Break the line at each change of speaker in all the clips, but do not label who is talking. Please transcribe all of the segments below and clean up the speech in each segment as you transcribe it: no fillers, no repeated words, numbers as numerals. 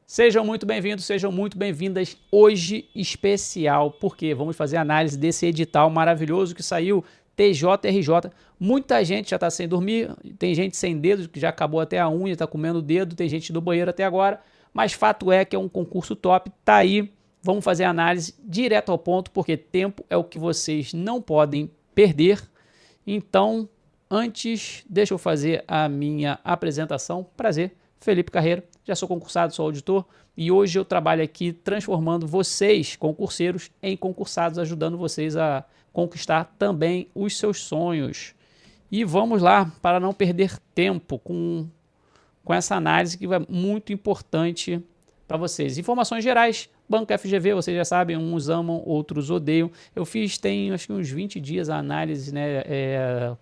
Sejam muito bem-vindos, sejam muito bem-vindas. Hoje especial, porque vamos fazer análise desse edital maravilhoso que saiu, TJRJ. Muita gente já está sem dormir, tem gente sem dedo, que já acabou até a unha, está comendo o dedo, tem gente do banheiro até agora, mas fato é que é um concurso top, tá aí. Vamos fazer análise direto ao ponto, porque tempo é o que vocês não podem perder. Então, antes, deixa eu fazer a minha apresentação. Prazer, Felipe Carreiro, já sou concursado, sou auditor e hoje eu trabalho aqui transformando vocês, concurseiros, em concursados, ajudando vocês a conquistar também os seus sonhos. E vamos lá, para não perder tempo com essa análise que é muito importante para vocês. Informações gerais, Banco FGV, vocês já sabem, uns amam, outros odeiam. Eu fiz, tem acho que uns 20 dias a análise, né,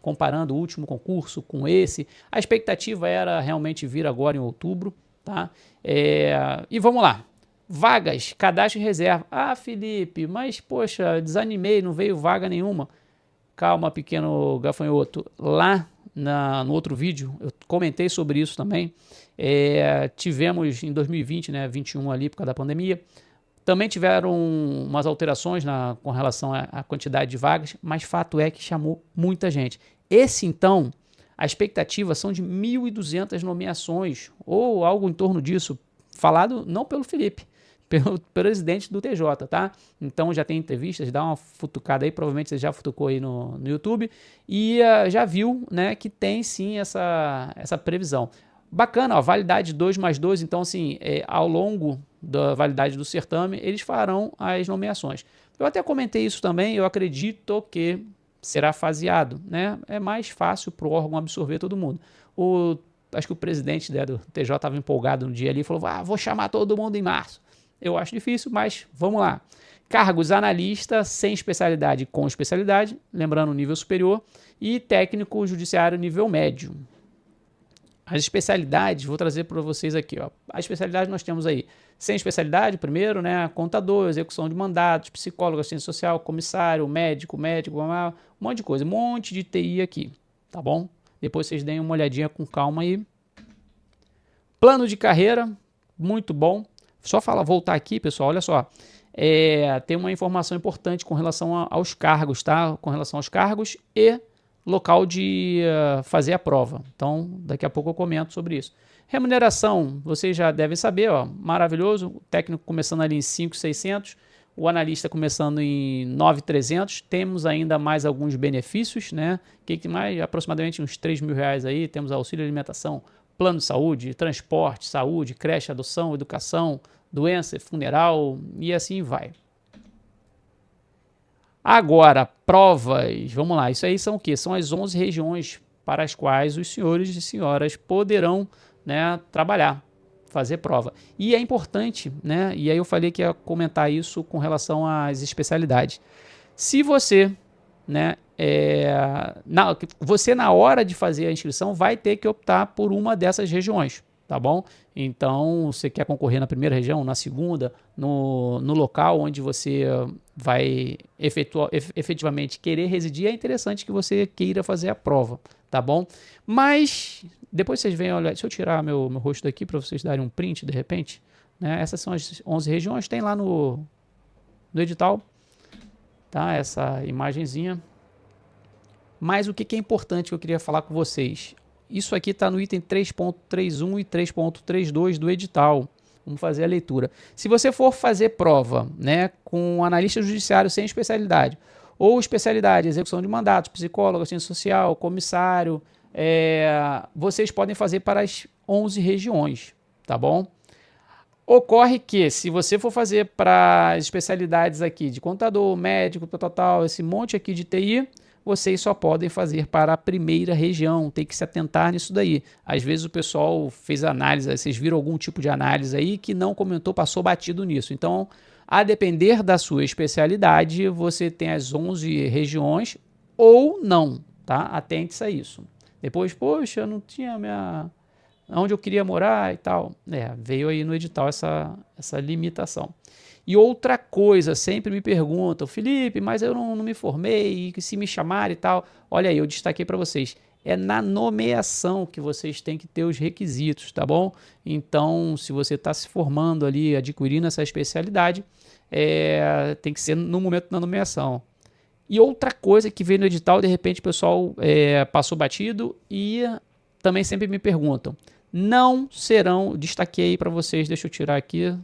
comparando o último concurso com esse. A expectativa era realmente vir agora em outubro, tá? E vamos lá. Vagas, cadastro e reserva. Ah, Felipe, mas poxa, desanimei, não veio vaga nenhuma. Calma, pequeno gafanhoto. Lá no outro vídeo, eu comentei sobre isso também. Tivemos em 2020, né, 21 ali, por causa da pandemia, também tiveram umas alterações com relação à quantidade de vagas, mas fato é que chamou muita gente. Esse, então, a expectativa são de 1.200 nomeações, ou algo em torno disso, falado não pelo Felipe, pelo presidente do TJ, tá? Então já tem entrevistas, dá uma futucada aí, provavelmente você já futucou aí no YouTube, e já viu, né, que tem sim essa previsão. Bacana, ó, validade 2+2, então assim, ao longo da validade do certame, eles farão as nomeações. Eu até comentei isso também, eu acredito que será faseado, né? É mais fácil para o órgão absorver todo mundo. Acho que o presidente, né, do TJ estava empolgado no dia ali e falou, vou chamar todo mundo em março. Eu acho difícil, mas vamos lá. Cargos analista sem especialidade com especialidade, lembrando nível superior, e técnico judiciário nível médio. As especialidades, vou trazer para vocês aqui, ó. A especialidade nós temos aí, sem especialidade, primeiro, né, contador, execução de mandatos, psicólogo, assistente social, comissário, médico, um monte de coisa, um monte de TI aqui, tá bom? Depois vocês deem uma olhadinha com calma aí. Plano de carreira, muito bom. Só voltar aqui, pessoal, olha só. Tem uma informação importante com relação aos cargos, tá? Com relação aos cargos e local de fazer a prova. Então, daqui a pouco eu comento sobre isso. Remuneração, vocês já devem saber, ó, maravilhoso. O técnico começando ali em 5.600, o analista começando em 9.300. Temos ainda mais alguns benefícios, né? Que mais? Aproximadamente uns R$3.000 aí. Temos auxílio alimentação, plano de saúde, transporte, saúde, creche, adoção, educação, doença, funeral e assim vai. Agora, provas, vamos lá, isso aí são o quê? São as 11 regiões para as quais os senhores e senhoras poderão, né, trabalhar, fazer prova. E é importante, né, e aí eu falei que ia comentar isso com relação às especialidades. Se você, né, você na hora de fazer a inscrição vai ter que optar por uma dessas regiões, tá bom? Então, você quer concorrer na primeira região, na segunda, no local onde você vai efetivamente querer residir, é interessante que você queira fazer a prova, tá bom? Mas, depois vocês veem, olha, deixa eu tirar meu rosto daqui para vocês darem um print de repente, né? Essas são as 11 regiões, tem lá no edital, tá? Essa imagenzinha. Mas o que é importante que eu queria falar com vocês? Isso aqui está no item 3.31 e 3.32 do edital. Vamos fazer a leitura. Se você for fazer prova, né, com analista judiciário sem especialidade, ou especialidade, execução de mandatos, psicólogo, assistente social, comissário, vocês podem fazer para as 11 regiões, tá bom? Ocorre que, se você for fazer para as especialidades aqui de contador, médico, tal, esse monte aqui de TI, vocês só podem fazer para a primeira região, tem que se atentar nisso daí. Às vezes o pessoal fez análise, vocês viram algum tipo de análise aí que não comentou, passou batido nisso. Então, a depender da sua especialidade, você tem as 11 regiões ou não, tá? Atente-se a isso. Depois, poxa, eu não tinha onde eu queria morar e tal. Veio aí no edital essa limitação. E outra coisa, sempre me perguntam, Felipe, mas eu não me formei, e se me chamarem e tal. Olha aí, eu destaquei para vocês. é na nomeação que vocês têm que ter os requisitos, tá bom? Então, se você está se formando ali, adquirindo essa especialidade, tem que ser no momento da nomeação. E outra coisa que veio no edital, de repente o pessoal passou batido e também sempre me perguntam, não serão, destaquei aí para vocês, deixa eu tirar aqui,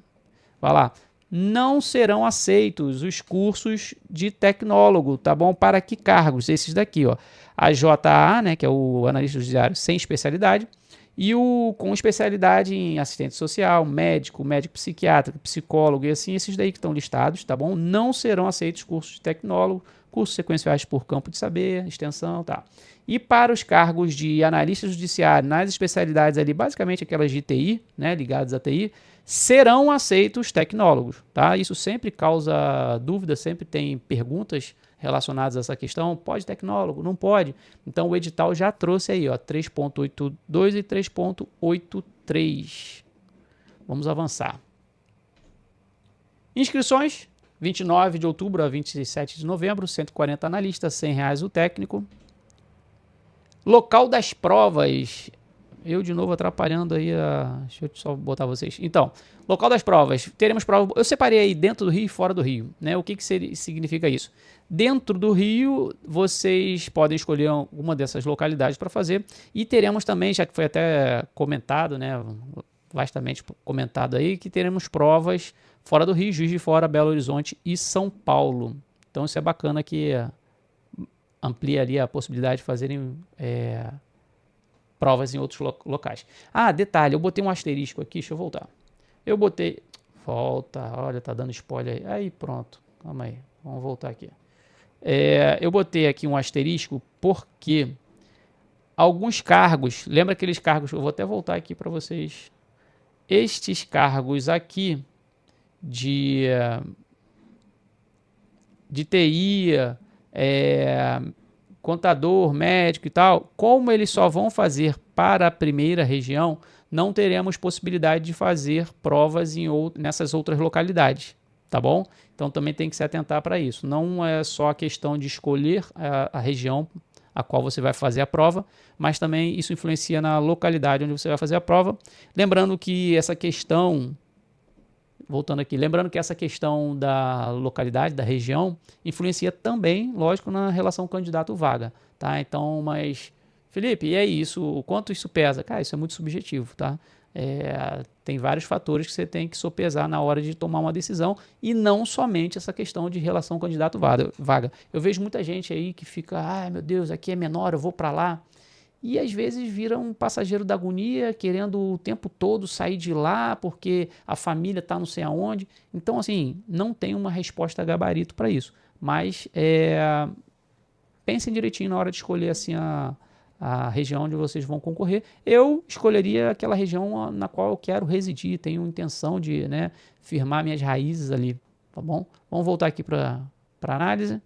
vai lá, não serão aceitos os cursos de tecnólogo, tá bom? Para que cargos? Esses daqui, ó. A JA, né, que é o analista judiciário sem especialidade, e o com especialidade em assistente social, médico psiquiatra, psicólogo e assim, esses daí que estão listados, tá bom? Não serão aceitos cursos de tecnólogo, cursos sequenciais por campo de saber, extensão, tá? E para os cargos de analista judiciário nas especialidades ali, basicamente aquelas de TI, né, ligadas à TI, serão aceitos tecnólogos, tá? Isso sempre causa dúvida, sempre tem perguntas relacionadas a essa questão. Pode tecnólogo? Não pode. Então o edital já trouxe aí, ó, 3.82 e 3.83. Vamos avançar. Inscrições, 29 de outubro a 27 de novembro, 140 analistas, R$100 o técnico. Local das provas. Eu de novo atrapalhando aí deixa eu só botar vocês. Então, local das provas. Teremos prova. Eu separei aí dentro do Rio e fora do Rio, né? O que significa isso? Dentro do Rio, vocês podem escolher uma dessas localidades para fazer. E teremos também, já que foi até comentado, né? Vastamente comentado aí, que teremos provas fora do Rio, Juiz de Fora, Belo Horizonte e São Paulo. Então isso é bacana que amplia ali a possibilidade de fazerem provas em outros locais. Ah, detalhe, eu botei um asterisco aqui, deixa eu voltar. Eu botei... Volta, olha, tá dando spoiler aí. Aí, pronto. Calma aí, vamos voltar aqui. Eu botei aqui um asterisco porque alguns cargos, lembra aqueles cargos, eu vou até voltar aqui para vocês. Estes cargos aqui de TI, contador, médico e tal, como eles só vão fazer para a primeira região, não teremos possibilidade de fazer provas nessas outras localidades, tá bom? Então também tem que se atentar para isso. Não é só a questão de escolher a região a qual você vai fazer a prova, mas também isso influencia na localidade onde você vai fazer a prova. Lembrando que essa questão... Voltando aqui, lembrando que essa questão da localidade, da região, influencia também, lógico, na relação candidato-vaga, tá? Então, mas, Felipe, e aí, quanto isso pesa? Cara, isso é muito subjetivo, tá? Tem vários fatores que você tem que sopesar na hora de tomar uma decisão e não somente essa questão de relação candidato-vaga. Eu vejo muita gente aí que fica, ai meu Deus, aqui é menor, eu vou para lá. E às vezes vira um passageiro da agonia, querendo o tempo todo sair de lá porque a família está não sei aonde. Então, assim, não tem uma resposta gabarito para isso. Mas pensem direitinho na hora de escolher assim, a região onde vocês vão concorrer. Eu escolheria aquela região na qual eu quero residir, tenho intenção de, né, firmar minhas raízes ali, tá bom? Vamos voltar aqui para análise.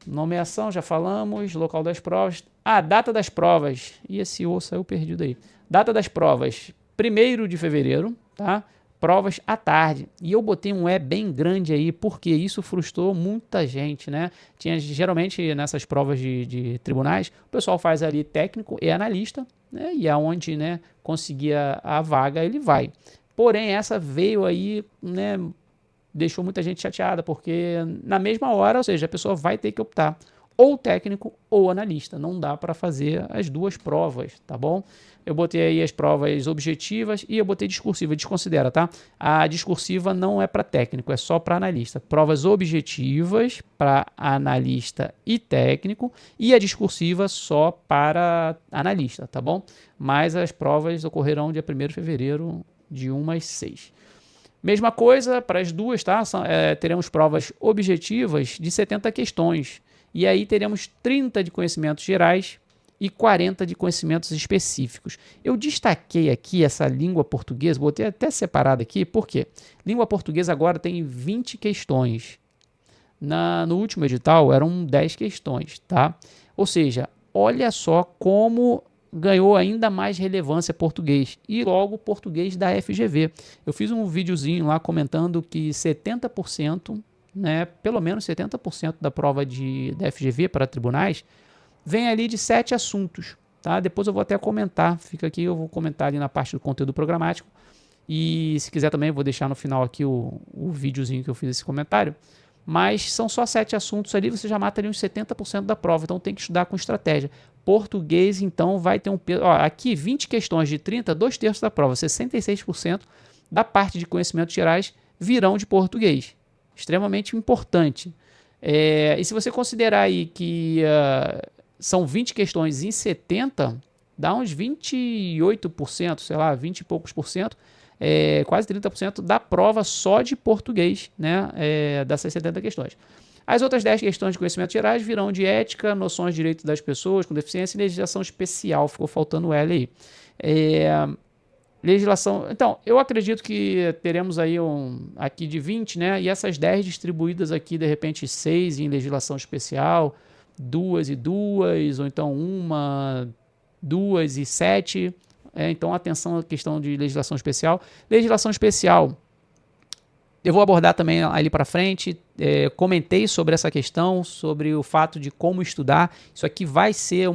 Nomeação, já falamos. Local das provas. Data das provas. E esse saiu perdido aí. Data das provas, 1º de fevereiro, tá? Provas à tarde. E eu botei um bem grande aí, porque isso frustrou muita gente, né? Geralmente, nessas provas de tribunais, o pessoal faz ali técnico e analista, né? E aonde, né, conseguir a vaga, ele vai. Porém, essa veio aí, né, deixou muita gente chateada, porque na mesma hora, ou seja, a pessoa vai ter que optar ou técnico ou analista. Não dá para fazer as duas provas, tá bom? Eu botei aí as provas objetivas e eu botei discursiva. Desconsidera, tá? A discursiva não é para técnico, é só para analista. Provas objetivas para analista e técnico e a discursiva só para analista, tá bom? Mas as provas ocorrerão dia 1º de fevereiro, de 1 às 6. Mesma coisa para as duas, tá? Teremos provas objetivas de 70 questões. E aí teremos 30 de conhecimentos gerais e 40 de conhecimentos específicos. Eu destaquei aqui essa língua portuguesa, botei até separado aqui, por quê? Língua portuguesa agora tem 20 questões. No último edital eram 10 questões, tá? Ou seja, olha só como ganhou ainda mais relevância português e logo português da FGV. Eu fiz um videozinho lá comentando que 70%, né, pelo menos 70% da prova da FGV para tribunais vem ali de 7 assuntos, tá? Depois eu vou até comentar, fica aqui, eu vou comentar ali na parte do conteúdo programático. E se quiser também, eu vou deixar no final aqui o videozinho que eu fiz esse comentário. Mas são só 7 assuntos ali, você já mata ali uns 70% da prova, então tem que estudar com estratégia. Português, então, vai ter um peso. Ó, aqui, 20 questões de 30, 2/3 da prova, 66% da parte de conhecimentos gerais virão de português. Extremamente importante. E se você considerar aí que são 20 questões em 70, dá uns 28%, sei lá, 20 e poucos por cento, quase 30% da prova só de português, né, dessas 70 questões. As outras 10 questões de conhecimentos gerais virão de ética, noções de direitos das pessoas com deficiência e legislação especial, ficou faltando o L aí. Legislação, então, eu acredito que teremos aí aqui de 20, né, e essas 10 distribuídas aqui, de repente 6 em legislação especial, 2 e 2, ou então 1, 2 e 7, então atenção à questão de legislação especial. Legislação especial, eu vou abordar também ali para frente, comentei sobre essa questão, sobre o fato de como estudar. Isso aqui vai ser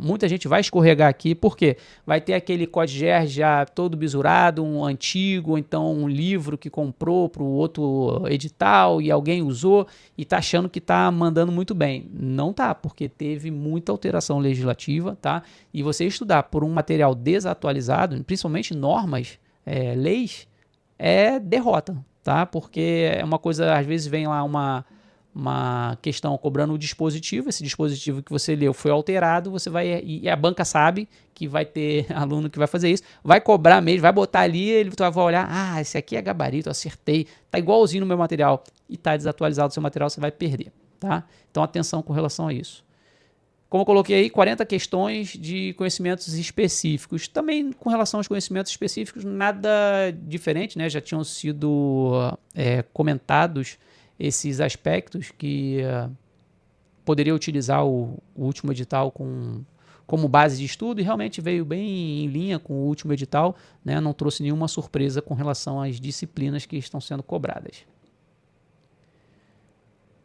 muita gente vai escorregar aqui, porque vai ter aquele CODGER já todo bisurado, um antigo, ou então um livro que comprou para o outro edital e alguém usou e está achando que está mandando muito bem. Não tá, porque teve muita alteração legislativa, tá? E você estudar por um material desatualizado, principalmente normas, leis, é derrota, tá? Porque é uma coisa, às vezes vem lá uma questão cobrando o dispositivo, esse dispositivo que você leu foi alterado, você vai, e a banca sabe que vai ter aluno que vai fazer isso, vai cobrar mesmo, vai botar ali, ele vai olhar, esse aqui é gabarito, acertei, tá igualzinho no meu material, e tá desatualizado o seu material, você vai perder, tá? Então atenção com relação a isso. Como eu coloquei aí, 40 questões de conhecimentos específicos. Também com relação aos conhecimentos específicos, nada diferente, né? Já tinham sido comentados esses aspectos que poderia utilizar o último edital como base de estudo, e realmente veio bem em linha com o último edital, né? Não trouxe nenhuma surpresa com relação às disciplinas que estão sendo cobradas.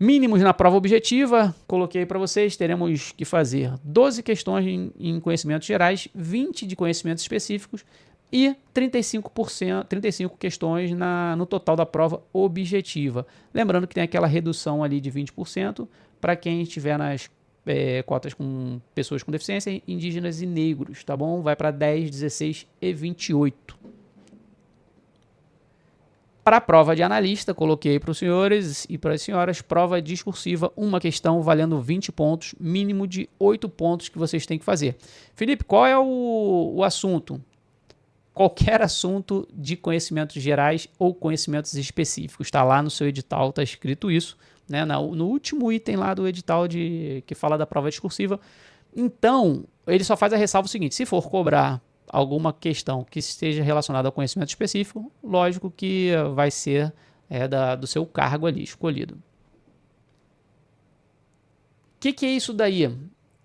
Mínimos na prova objetiva, coloquei para vocês, teremos que fazer 12 questões em conhecimentos gerais, 20 de conhecimentos específicos e 35 questões no total da prova objetiva. Lembrando que tem aquela redução ali de 20% para quem estiver nas cotas com pessoas com deficiência, indígenas e negros, tá bom? Vai para 10, 16 e 28. Para a prova de analista, coloquei para os senhores e para as senhoras, prova discursiva, uma questão valendo 20 pontos, mínimo de 8 pontos que vocês têm que fazer. Felipe, qual é o assunto? Qualquer assunto de conhecimentos gerais ou conhecimentos específicos. Está lá no seu edital, está escrito isso, né? No último item lá do edital que fala da prova discursiva. Então, ele só faz a ressalva o seguinte, se for cobrar alguma questão que esteja relacionada ao conhecimento específico, lógico que vai ser do seu cargo ali escolhido. O que é isso daí?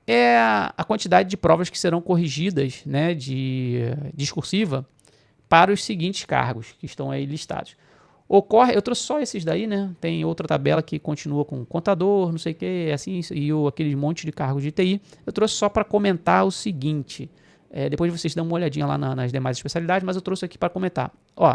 É a quantidade de provas que serão corrigidas, né, de discursiva para os seguintes cargos que estão aí listados. Eu trouxe só esses daí, né? Tem outra tabela que continua com contador, não sei o que, assim, e aquele monte de cargos de TI. Eu trouxe só para comentar o seguinte. Depois vocês dão uma olhadinha lá nas demais especialidades, mas eu trouxe aqui para comentar. Ó,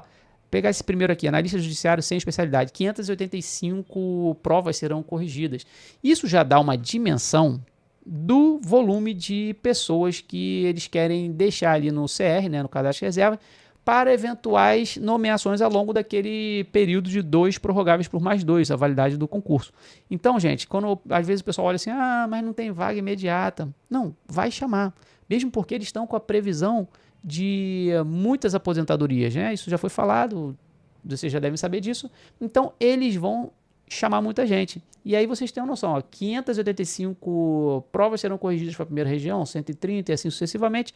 pegar esse primeiro aqui, analista judiciário sem especialidade, 585 provas serão corrigidas. Isso já dá uma dimensão do volume de pessoas que eles querem deixar ali no CR, né, no cadastro de reserva, para eventuais nomeações ao longo daquele período de 2 prorrogáveis por mais 2, a validade do concurso. Então, gente, quando às vezes o pessoal olha assim, mas não tem vaga imediata. Não, vai chamar. Mesmo porque eles estão com a previsão de muitas aposentadorias, né? Isso já foi falado, vocês já devem saber disso. Então, eles vão chamar muita gente. E aí vocês têm uma noção, ó, 585 provas serão corrigidas para a primeira região, 130 e assim sucessivamente.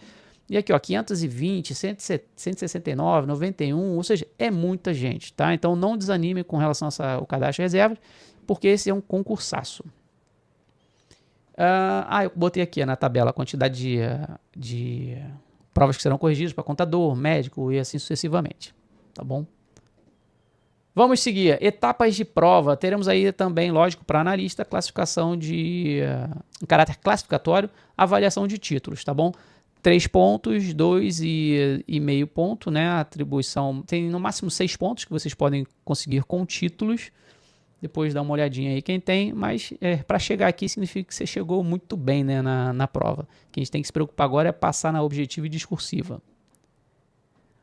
E aqui, ó, 520, 169, 91, ou seja, é muita gente, tá? Então, não desanime com relação ao cadastro de reservas, porque esse é um concursaço. Eu botei aqui na tabela a quantidade de provas que serão corrigidas para contador, médico e assim sucessivamente, tá bom? Vamos seguir. Etapas de prova. Teremos aí também, lógico, para analista, classificação de em caráter classificatório, avaliação de títulos, tá bom? 3 pontos, 2,5 ponto, né? A atribuição tem no máximo 6 pontos que vocês podem conseguir com títulos. Depois dá uma olhadinha aí quem tem, mas para chegar aqui significa que você chegou muito bem, né, na prova. O que a gente tem que se preocupar agora é passar na objetiva e discursiva.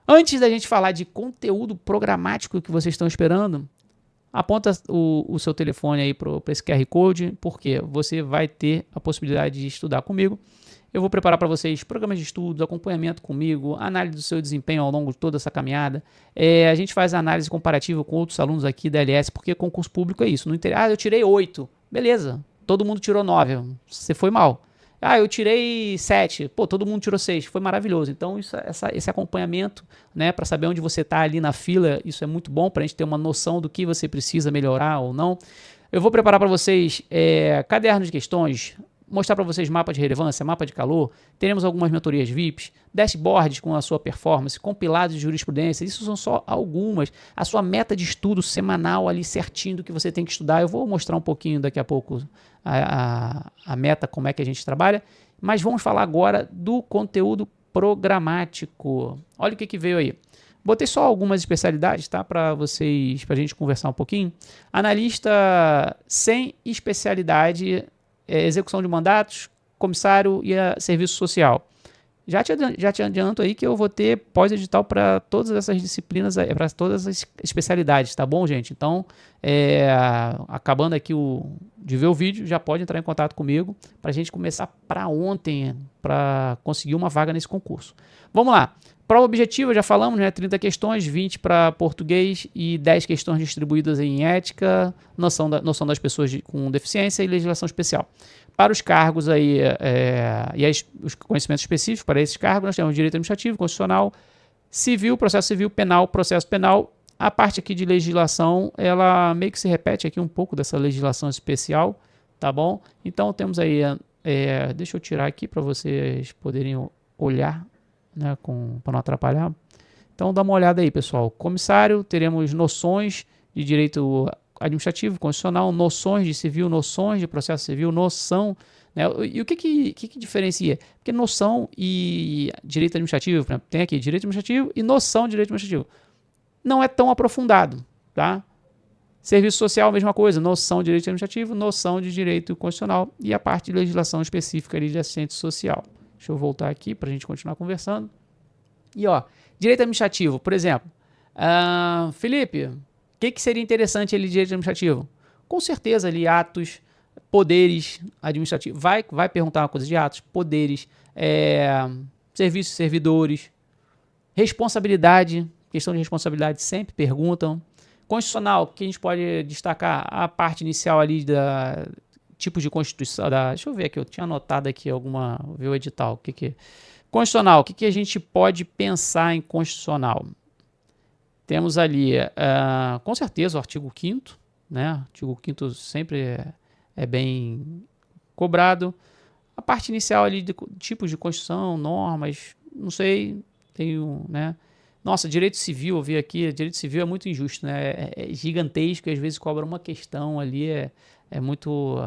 Antes da gente falar de conteúdo programático que vocês estão esperando, aponta o seu telefone aí para esse QR Code, porque você vai ter a possibilidade de estudar comigo. Eu vou preparar para vocês programas de estudo, acompanhamento comigo, análise do seu desempenho ao longo de toda essa caminhada. A gente faz análise comparativa com outros alunos aqui da LS, porque concurso público é isso. Não eu tirei 8. Beleza, todo mundo tirou 9. Você foi mal. Eu tirei 7. Pô, todo mundo tirou 6. Foi maravilhoso. Então, esse acompanhamento, né, para saber onde você está ali na fila, isso é muito bom para a gente ter uma noção do que você precisa melhorar ou não. Eu vou preparar para vocês cadernos de questões, mostrar para vocês mapa de relevância, mapa de calor, teremos algumas mentorias VIPs, dashboards com a sua performance, compilados de jurisprudência, isso são só algumas, a sua meta de estudo semanal ali certinho do que você tem que estudar. Eu vou mostrar um pouquinho daqui a pouco a meta, como é que a gente trabalha, mas vamos falar agora do conteúdo programático. Olha o que veio aí. Botei só algumas especialidades, tá? Para vocês, para a gente conversar um pouquinho. Analista sem especialidade, execução de mandatos, comissário e serviço social. Já te adianto aí que eu vou ter pós-edital para todas essas disciplinas, para todas as especialidades, tá bom, gente? Então, acabando aqui de ver o vídeo, já pode entrar em contato comigo para a gente começar para ontem, para conseguir uma vaga nesse concurso. Vamos lá. Prova objetiva, já falamos, né? 30 questões, 20 para português e 10 questões distribuídas em ética, noção das pessoas com deficiência e legislação especial. Para os cargos aí, os conhecimentos específicos para esses cargos, nós temos direito administrativo, constitucional, civil, processo civil, penal, processo penal. A parte aqui de legislação, ela meio que se repete aqui um pouco dessa legislação especial, tá bom? Então temos aí, deixa eu tirar aqui para vocês poderem olhar, né, para não atrapalhar. Então dá uma olhada aí, pessoal. Comissário, teremos noções de direito administrativo, constitucional, noções de civil, noções de processo civil, noção, né? E o que diferencia? Porque noção e direito administrativo, por exemplo, tem aqui direito administrativo e noção de direito administrativo. Não é tão aprofundado, tá? Serviço social, mesma coisa, noção de direito administrativo, noção de direito constitucional e a parte de legislação específica ali de assistente social. Deixa eu voltar aqui para a gente continuar conversando. E direito administrativo, por exemplo. Felipe, o que seria interessante ali de direito administrativo? Com certeza ali atos, poderes administrativos. Vai perguntar uma coisa de atos, poderes, serviços, servidores, responsabilidade, questão de responsabilidade sempre perguntam. Constitucional, que a gente pode destacar a parte inicial ali da tipos de constituição, deixa eu ver aqui, eu tinha anotado aqui ver o edital, constitucional, o que a gente pode pensar em constitucional? Temos ali, com certeza, o artigo 5º, né? O artigo 5º sempre é bem cobrado. A parte inicial ali de tipos de Constituição, normas, não sei, né? Nossa, direito civil, eu vi aqui, direito civil é muito injusto, né? É gigantesco e às vezes cobra uma questão ali, é muito...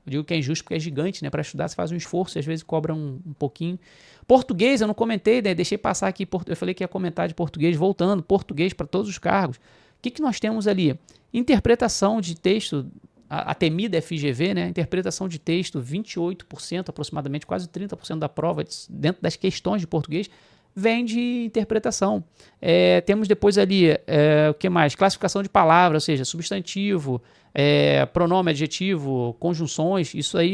Eu digo que é injusto porque é gigante, né? Para estudar você faz um esforço e às vezes cobra um pouquinho. Português, eu não comentei, né? Deixei passar aqui, eu falei que ia comentar de português, voltando, português para todos os cargos. O que nós temos ali? Interpretação de texto, a temida FGV, né? Interpretação de texto, 28% aproximadamente, quase 30% da prova, dentro das questões de português, vem de interpretação. Temos depois ali, o que mais? Classificação de palavras, ou seja, substantivo, pronome, adjetivo, conjunções, isso aí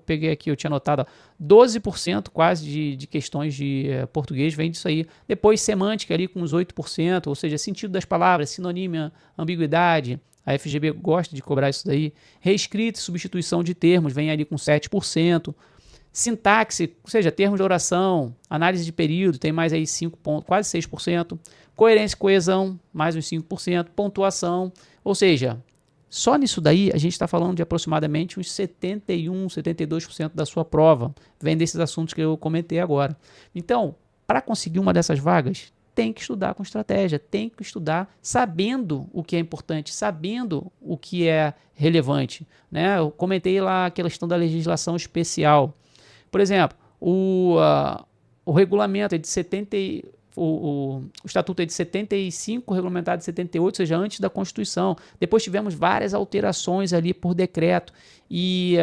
peguei aqui, eu tinha anotado, 12% quase de questões de português vem disso aí. Depois semântica ali com uns 8%, ou seja, sentido das palavras, sinonímia, ambiguidade, a FGV gosta de cobrar isso daí. Reescrita e substituição de termos vem ali com 7%. Sintaxe, ou seja, termos de oração, análise de período, tem mais aí 5 pontos, quase 6%. Coerência e coesão, mais uns 5%. Pontuação, ou seja, só nisso daí a gente está falando de aproximadamente uns 71%, 72% da sua prova. Vem desses assuntos que eu comentei agora. Então, para conseguir uma dessas vagas, tem que estudar com estratégia, tem que estudar sabendo o que é importante, sabendo o que é relevante, né? Eu comentei lá a questão da legislação especial. Por exemplo, o regulamento é de 70, o estatuto é de 75, regulamentado de 78, ou seja, antes da Constituição. Depois tivemos várias alterações ali por decreto e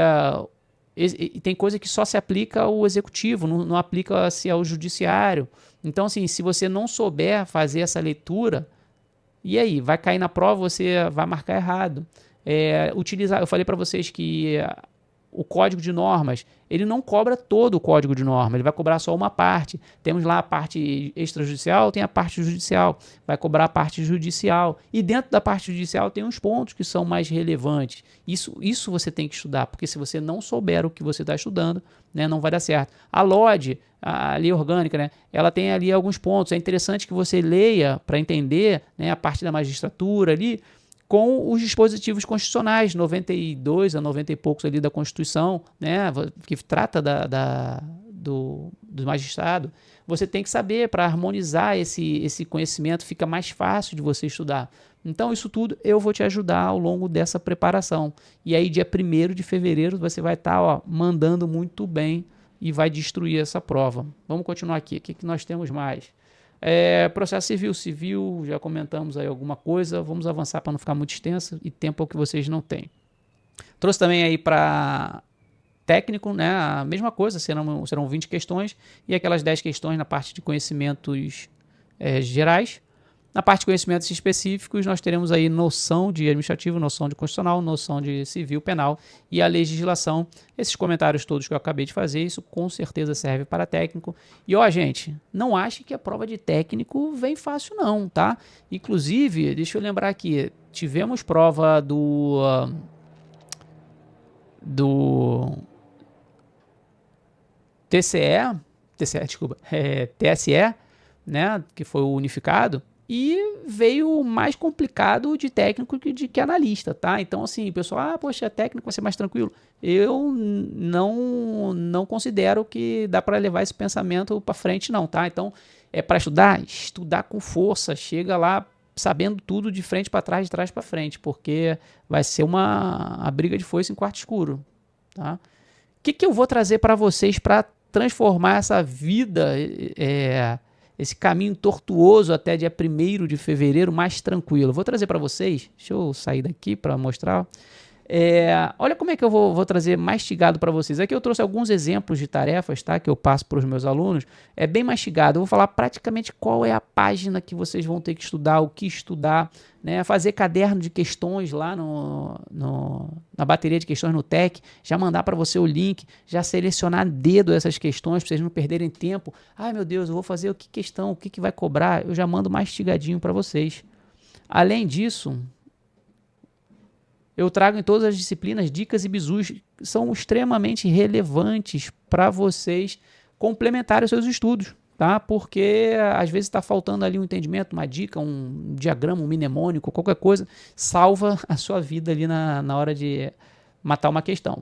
tem coisa que só se aplica ao executivo, não aplica-se ao judiciário. Então, assim, se você não souber fazer essa leitura, e aí? Vai cair na prova, você vai marcar errado. Eu falei para vocês que o código de normas, ele não cobra todo o código de norma, ele vai cobrar só uma parte. Temos lá a parte extrajudicial, tem a parte judicial, vai cobrar a parte judicial. E dentro da parte judicial tem uns pontos que são mais relevantes. Isso você tem que estudar, porque se você não souber o que você está estudando, né, não vai dar certo. A LOD, a lei orgânica, né, ela tem ali alguns pontos. É interessante que você leia para entender, né, a parte da magistratura ali, com os dispositivos constitucionais, 92 a 90 e poucos ali da Constituição, né, que trata do magistrado. Você tem que saber para harmonizar esse conhecimento, fica mais fácil de você estudar. Então, isso tudo eu vou te ajudar ao longo dessa preparação. E aí, dia 1º de fevereiro, você vai estar mandando muito bem e vai destruir essa prova. Vamos continuar aqui. O que nós temos mais? Processo civil, já comentamos aí alguma coisa, vamos avançar para não ficar muito extenso e tempo é o que vocês não têm. Trouxe também aí para técnico, né, a mesma coisa, serão 20 questões e aquelas 10 questões na parte de conhecimentos gerais. Na parte de conhecimentos específicos, nós teremos aí noção de administrativo, noção de constitucional, noção de civil, penal e a legislação. Esses comentários todos que eu acabei de fazer, isso com certeza serve para técnico. E ó, gente, não ache que a prova de técnico vem fácil não, tá? Inclusive, deixa eu lembrar aqui, tivemos prova do TSE, né, que foi o unificado. E veio mais complicado de técnico que analista, tá? Então, assim, o pessoal, poxa, técnico vai ser mais tranquilo. Eu não considero que dá para levar esse pensamento para frente, não, tá? Então, para estudar com força, chega lá sabendo tudo de frente para trás, de trás para frente, porque vai ser a briga de foice em quarto escuro, tá? O que eu vou trazer para vocês para transformar essa vida, esse caminho tortuoso até dia 1º de fevereiro mais tranquilo? Vou trazer para vocês, deixa eu sair daqui para mostrar. Olha como é que eu vou trazer mastigado para vocês. Aqui eu trouxe alguns exemplos de tarefas, tá, que eu passo para os meus alunos. É bem mastigado, eu vou falar praticamente qual é a página que vocês vão ter que estudar, o que estudar, né, fazer caderno de questões lá na bateria de questões no TEC, já mandar para você o link, já selecionar a dedo essas questões para vocês não perderem tempo. Ai meu Deus, eu vou fazer que questão, o que vai cobrar? Eu já mando mastigadinho para vocês. Além disso, eu trago em todas as disciplinas dicas e bizus que são extremamente relevantes para vocês complementarem os seus estudos, tá? Porque às vezes está faltando ali um entendimento, uma dica, um diagrama, um mnemônico, qualquer coisa, salva a sua vida ali na hora de matar uma questão.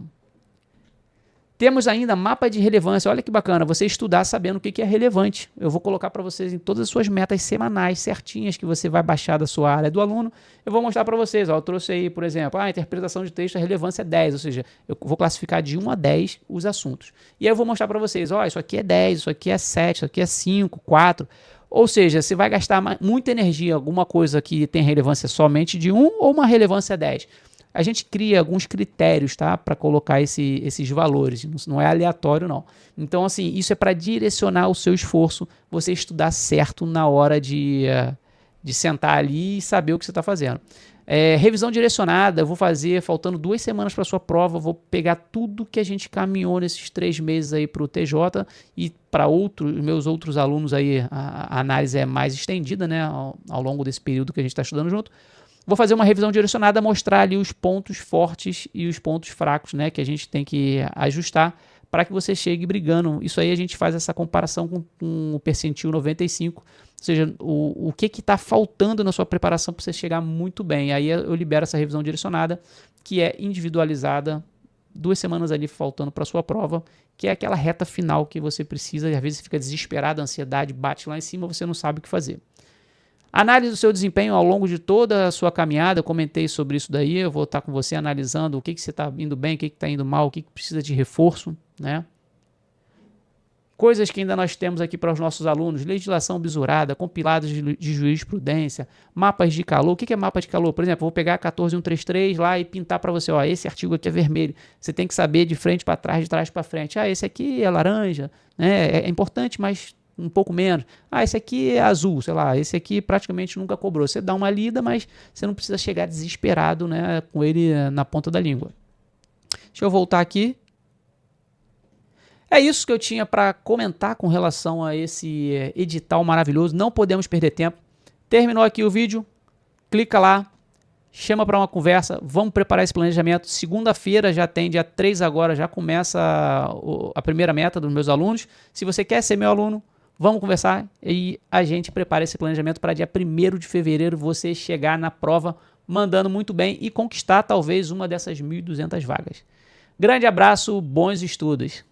Temos ainda mapa de relevância. Olha que bacana, você estudar sabendo o que é relevante. Eu vou colocar para vocês em todas as suas metas semanais certinhas que você vai baixar da sua área do aluno. Eu vou mostrar para vocês. Eu trouxe aí, por exemplo, a interpretação de texto, a relevância é 10, ou seja, eu vou classificar de 1 a 10 os assuntos. E aí eu vou mostrar para vocês, isso aqui é 10, isso aqui é 7, isso aqui é 5, 4. Ou seja, você vai gastar muita energia em alguma coisa que tem relevância somente de 1 ou uma relevância 10. A gente cria alguns critérios, tá, para colocar esses valores, não é aleatório não. Então, assim, isso é para direcionar o seu esforço, você estudar certo na hora de sentar ali e saber o que você está fazendo. Revisão direcionada, eu vou fazer, faltando 2 semanas para a sua prova, vou pegar tudo que a gente caminhou nesses 3 meses aí para o TJ e para meus outros alunos aí, a análise é mais estendida, né, ao longo desse período que a gente está estudando junto. Vou fazer uma revisão direcionada, mostrar ali os pontos fortes e os pontos fracos, né, que a gente tem que ajustar para que você chegue brigando. Isso aí a gente faz essa comparação com o percentil 95, ou seja, o que está faltando na sua preparação para você chegar muito bem. Aí eu libero essa revisão direcionada, que é individualizada 2 semanas ali faltando para sua prova, que é aquela reta final que você precisa, e às vezes fica desesperado, a ansiedade bate lá em cima, você não sabe o que fazer. Análise do seu desempenho ao longo de toda a sua caminhada, eu comentei sobre isso daí, eu vou estar com você analisando o que você está indo bem, o que está indo mal, o que precisa de reforço, né? Coisas que ainda nós temos aqui para os nossos alunos: legislação bisurada, compilados de jurisprudência, mapas de calor. O que é mapa de calor? Por exemplo, vou pegar 14133 lá e pintar para você, ó, esse artigo aqui é vermelho. Você tem que saber de frente para trás, de trás para frente. Ah, esse aqui é laranja, né? É importante, mas um pouco menos. Ah, esse aqui é azul, sei lá, esse aqui praticamente nunca cobrou. Você dá uma lida, mas você não precisa chegar desesperado, né, com ele na ponta da língua. Deixa eu voltar aqui. É isso que eu tinha para comentar com relação a esse edital maravilhoso. Não podemos perder tempo. Terminou aqui o vídeo, clica lá, chama para uma conversa, vamos preparar esse planejamento. Segunda-feira já tem, dia 3 agora, já começa a primeira meta dos meus alunos. Se você quer ser meu aluno, vamos conversar e a gente prepara esse planejamento para dia 1º de fevereiro você chegar na prova mandando muito bem e conquistar talvez uma dessas 1.200 vagas. Grande abraço, bons estudos!